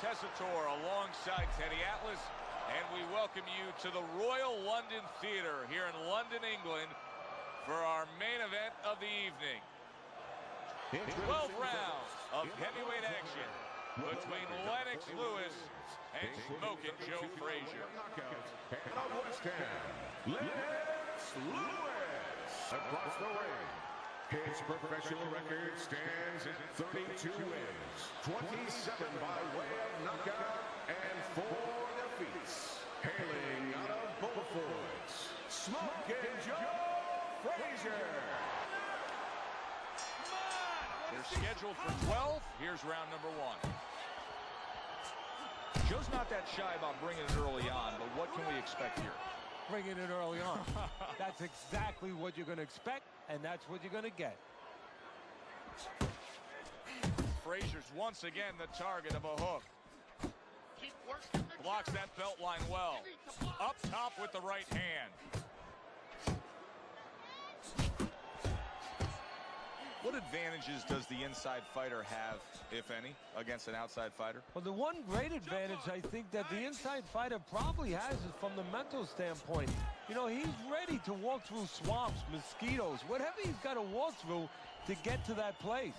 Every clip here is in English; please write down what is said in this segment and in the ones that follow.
Tessitore alongside Teddy Atlas, and we welcome you to the Royal London Theatre here in London, England, for our main event of the evening. 12 rounds of heavyweight action between Lennox Lewis and Smokin' Joe Frazier. Lennox Lewis across the ring. His professional record stands at 32 wins, 27 by way of knockout, and 4 defeats. Hailing out of Beaufort, Smokin' Joe Frazier. They're scheduled for 12. Here's round number 1. Joe's not that shy about bringing it early on, but what can we expect here? Bringing it early on. That's exactly what you're going to expect, and that's what you're going to get. Frazier's once again the target of a hook. Blocks that belt line well. Up top with the right hand. What advantages does the inside fighter have, if any, against an outside fighter? Well, the one great advantage I think that the inside fighter probably has is from the mental standpoint. You know, he's ready to walk through swamps, mosquitoes, whatever he's got to walk through to get to that place.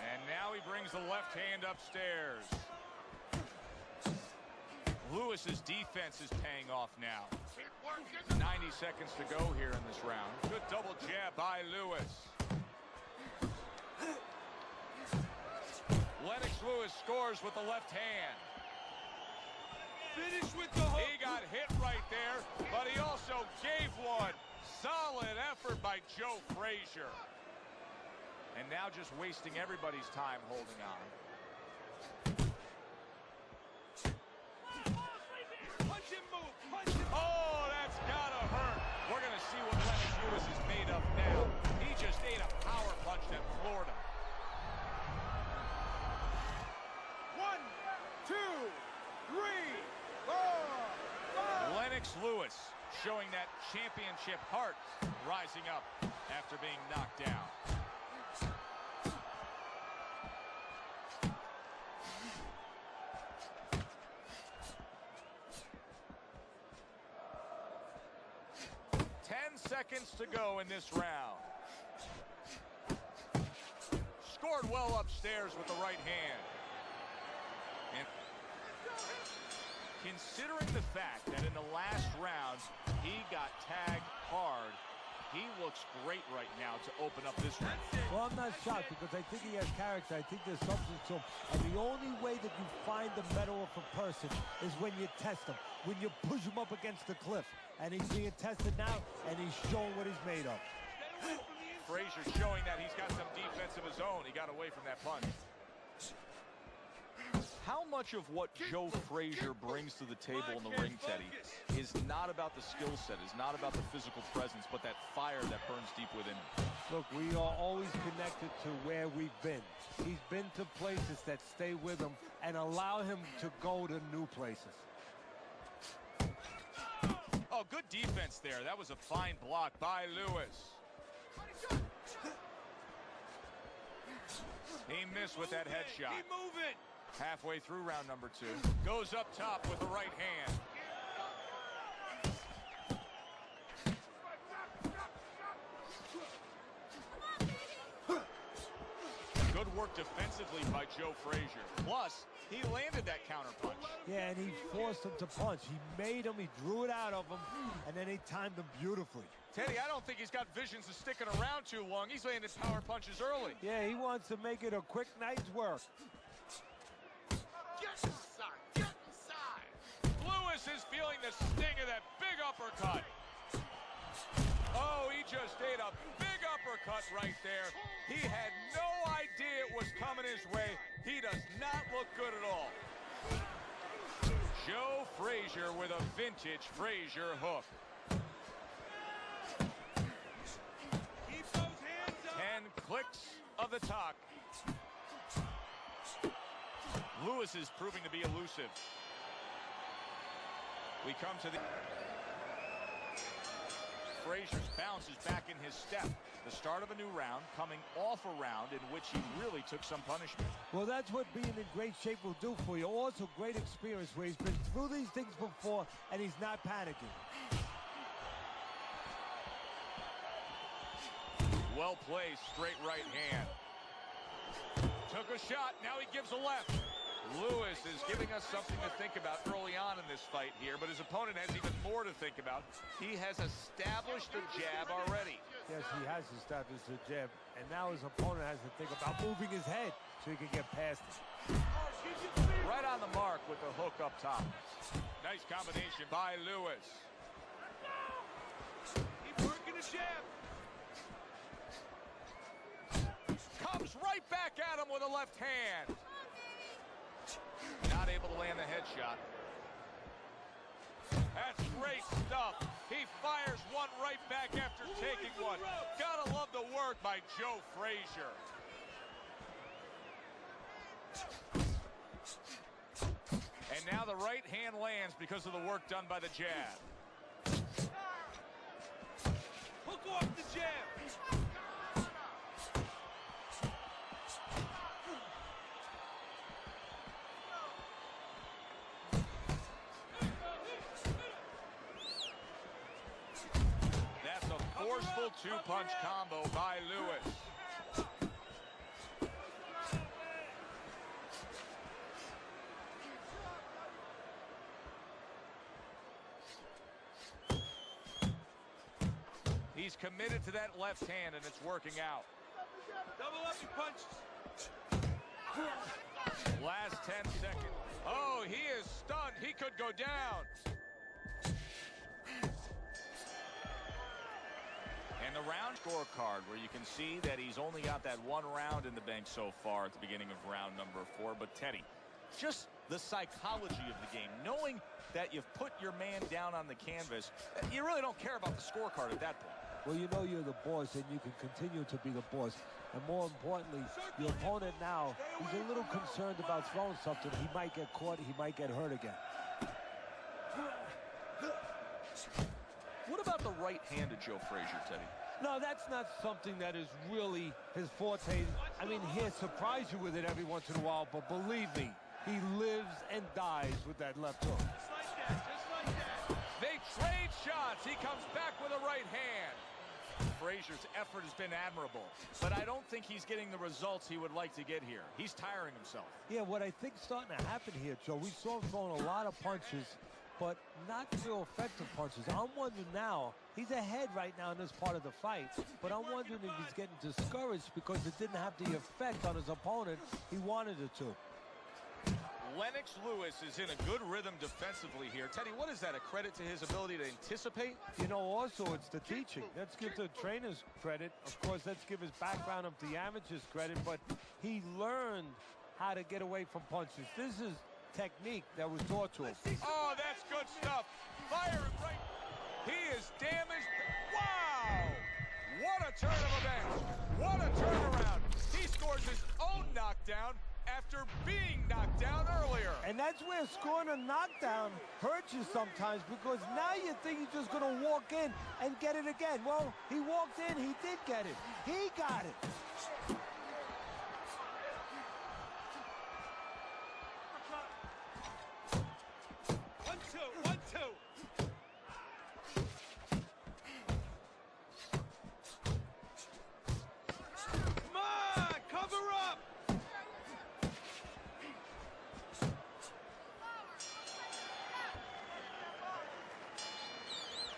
And now he brings the left hand upstairs. Lewis's defense is paying off now. 90 seconds to go here in this round. Good double jab by Lewis. Lennox Lewis scores with the left hand. Finish with the hook. He got hit right there, but he also gave one. Solid effort by Joe Frazier. And now just wasting everybody's time holding on. Oh, that's gotta hurt. We're gonna see what Lennox Lewis is made of now. He just ate a power punch that floored him. 1, 2, 3, 4, 5. Lennox Lewis showing that championship heart, rising up after being knocked down. Seconds to go in this round. Scored well upstairs with the right hand. And considering the fact that in the last round he got tagged hard, he looks great right now to open up this round. Well, I'm not shocked because I think he has character. I think there's substance to him. And the only way that you find the mettle of a person is when you test him, when you push him up against the cliff. And he's being tested now, and he's showing what he's made of. Frazier showing that he's got some defense of his own. He got away from that punch. How much of what Joe Frazier brings to the table in the ring, Teddy, is not about the skill set, is not about the physical presence, but that fire that burns deep within him? Look, we are always connected to where we've been. He's been to places that stay with him and allow him to go to new places. Oh, good defense there. That was a fine block by Lewis. He missed with that headshot. Keep moving. Halfway through round number 2. Goes up top with the right hand. Good work defensively by Joe Frazier. Plus, he landed that counter punch. Yeah, and he forced him to punch. He made him, he drew it out of him, and then he timed him beautifully. Teddy, I don't think he's got visions of sticking around too long. He's landed power punches early. Yeah, he wants to make it a quick night's work. Get inside. Get inside. Lewis is feeling the sting of that big uppercut. Oh, he just ate a big uppercut right there. He had no idea it was coming his way. He does not look good at all. Joe Frazier with a vintage Frazier hook. Keep those hands up. 10 clicks of the talk. Lewis is proving to be elusive. We come to the... Frazier's bounce is back in his step. The start of a new round, coming off a round in which he really took some punishment. Well, that's what being in great shape will do for you. Also, great experience where he's been through these things before and he's not panicking. Well placed, straight right hand. Took a shot, now he gives a left. Lewis is giving us something to think about early on in this fight here, but his opponent has even more to think about. He has established the jab already. Yes, he has established the jab, and now his opponent has to think about moving his head so he can get past it. Right on the mark with the hook up top. Nice combination by Lewis. Keep working the jab. Comes right back at him with a left hand. Not able to land the headshot. That's great stuff. He fires one right back after taking one. Gotta love the work by Joe Frazier. And now the right hand lands because of the work done by the jab. Hook off the jab. Forceful two-punch combo by Lewis. He's committed to that left hand, and it's working out. Double up your punches. Last 10 seconds. Oh, he is stunned. He could go down. And the round scorecard, where you can see that he's only got that one round in the bank so far at the beginning of round number 4. But Teddy, just the psychology of the game, knowing that you've put your man down on the canvas, you really don't care about the scorecard at that point. Well, you know you're the boss, and you can continue to be the boss. And more importantly, your opponent now, he's a little concerned about throwing something. He might get caught. He might get hurt again. What about the right hand of Joe Frazier, Teddy? No, that's not something that is really his forte. I mean, he'll surprise you with it every once in a while, but believe me, he lives and dies with that left hook. Just like that, just like that. They trade shots. He comes back with a right hand. Frazier's effort has been admirable, but I don't think he's getting the results he would like to get here. He's tiring himself. Yeah, what I think's starting to happen here, Joe, we saw him throwing a lot of punches, but not real effective punches. I'm wondering now, he's ahead right now in this part of the fight, but I'm wondering if he's getting discouraged because it didn't have the effect on his opponent he wanted it to. Lennox Lewis is in a good rhythm defensively here. Teddy, what is that, a credit to his ability to anticipate? You know, also, it's the teaching. Let's give the trainers credit. Of course, let's give his background of the amateurs credit, but he learned how to get away from punches. This is technique that was taught to him. Oh, that's good stuff. Firing right. He is damaged. Wow! What a turn of events. What a turnaround. He scores his own knockdown after being knocked down earlier. And that's where scoring a knockdown hurts you sometimes, because now you think he's just going to walk in and get it again. Well, he walked in, he did get it. He got it. 1-2, 1-2. Come on, cover up.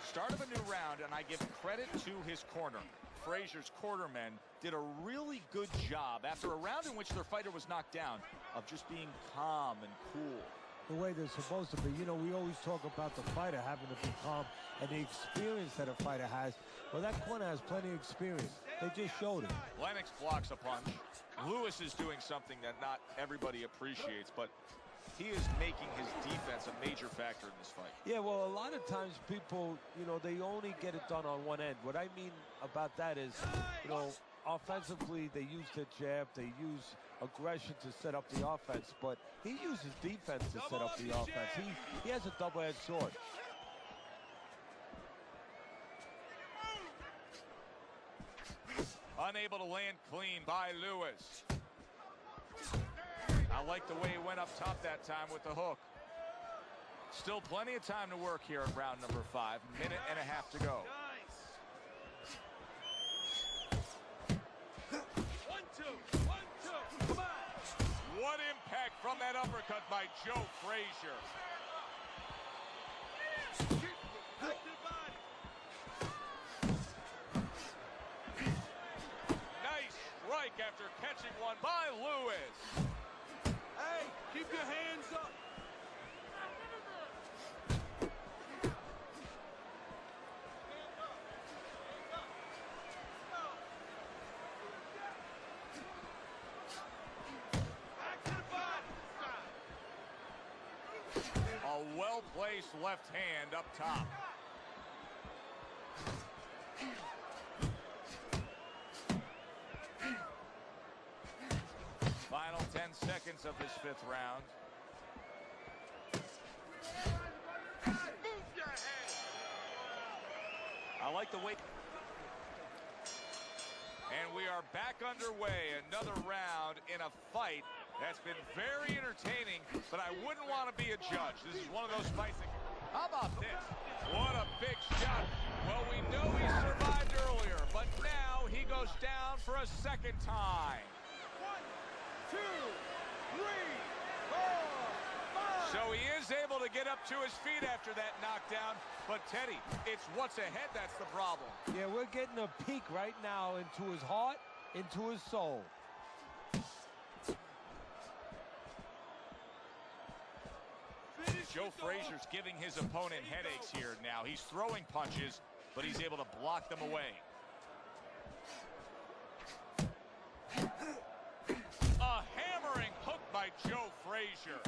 Start of a new round, and I give credit to his corner. Frazier's cornermen did a really good job after a round in which their fighter was knocked down of just being calm and cool. The way they're supposed to be. You know, we always talk about the fighter having to be calm and the experience that a fighter has. Well, that corner has plenty of experience. They just showed it. Lennox blocks a punch. Lewis is doing something that not everybody appreciates, but he is making his defense a major factor in this fight. Yeah, well, a lot of times people, you know, they only get it done on one end. What I mean about that is, you know, offensively, they use the jab, they use aggression to set up the offense, but he uses defense to set up the offense. He has a double-edged sword. Unable to land clean by Lewis. I like the way he went up top that time with the hook. Still plenty of time to work here in round number 5. Minute and a half to go. Nice. 1, 2. 1, 2. Come on. What impact from that uppercut by Joe Frazier. Back to the body. Nice strike after catching one by Lewis. Hey, keep your hands up. Back to the body. A well-placed left hand up top. Final 10 seconds of this 5th round. Move your head. I like the way. And we are back underway. Another round in a fight that's been very entertaining, but I wouldn't want to be a judge. This is one of those fights that... How about this? What a big shot. Well, we know he survived earlier, but now he goes down for a second time. 1, 2, 3, 4, 5. So he is able to get up to his feet after that knockdown. But, Teddy, it's what's ahead that's the problem. Yeah, we're getting a peek right now into his heart, into his soul. Joe Frazier's giving his opponent headaches here now. He's throwing punches, but he's able to block them away. A hammering hook by Joe Frazier.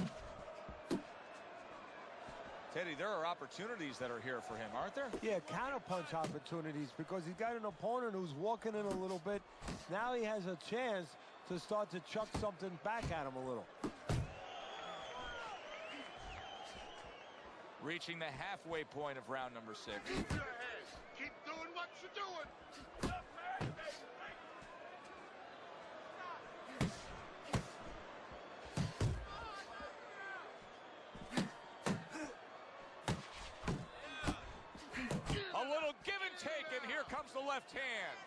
Teddy, there are opportunities that are here for him, aren't there? Yeah, counterpunch opportunities because he's got an opponent who's walking in a little bit. Now he has a chance to start to chuck something back at him a little. Reaching the halfway point of round number 6. Keep your head. Keep doing what you're doing. A little give and take, and here comes the left hand.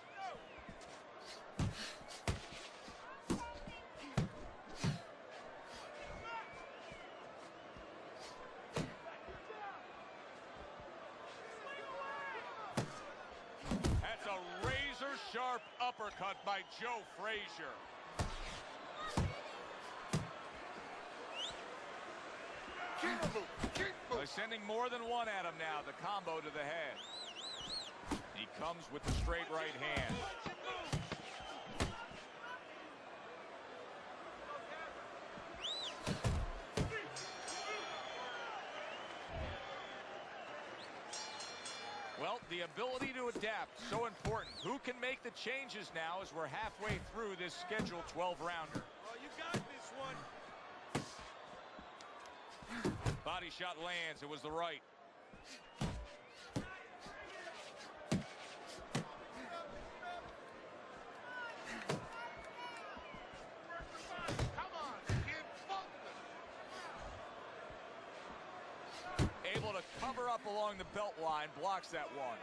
That's a razor-sharp uppercut by Joe Frazier. By sending more than one at him now, the combo to the head. He comes with the straight right hand. Well, the ability to adapt, so important. Who can make the changes now as we're halfway through this scheduled 12-rounder? Oh, you got this one. Body shot lands. It was the right. Come on, kid. Able to cover up along the belt line. Blocks that one.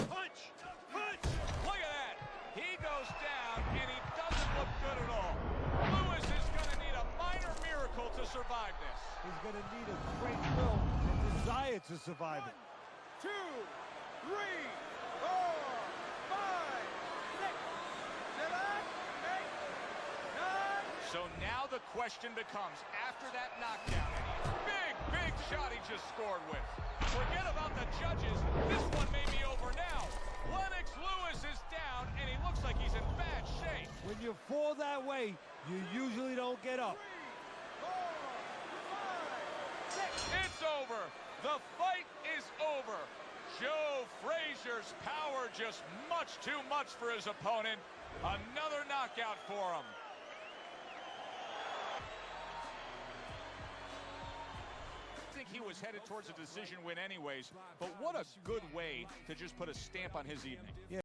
Punch! Punch! Look at that. He goes down, and he doesn't look good at all. Lewis is going to need a minor miracle to survive this. He's going to need a great will and desire to survive it. 2, 3, 4, 5, 6, 7, 8, 9. So now the question becomes, after that knockdown, big shot he just scored with. Forget about the judges. This one may be over now. Lennox Lewis is down, and he looks like he's in bad shape. When you fall that way, you usually don't get up. 3, 4, 5, 6. It's over. The fight is over. Joe Frazier's power just much too much for his opponent. Another knockout for him. he was headed towards a decision win anyways, but what a good way to just put a stamp on his evening. Yeah.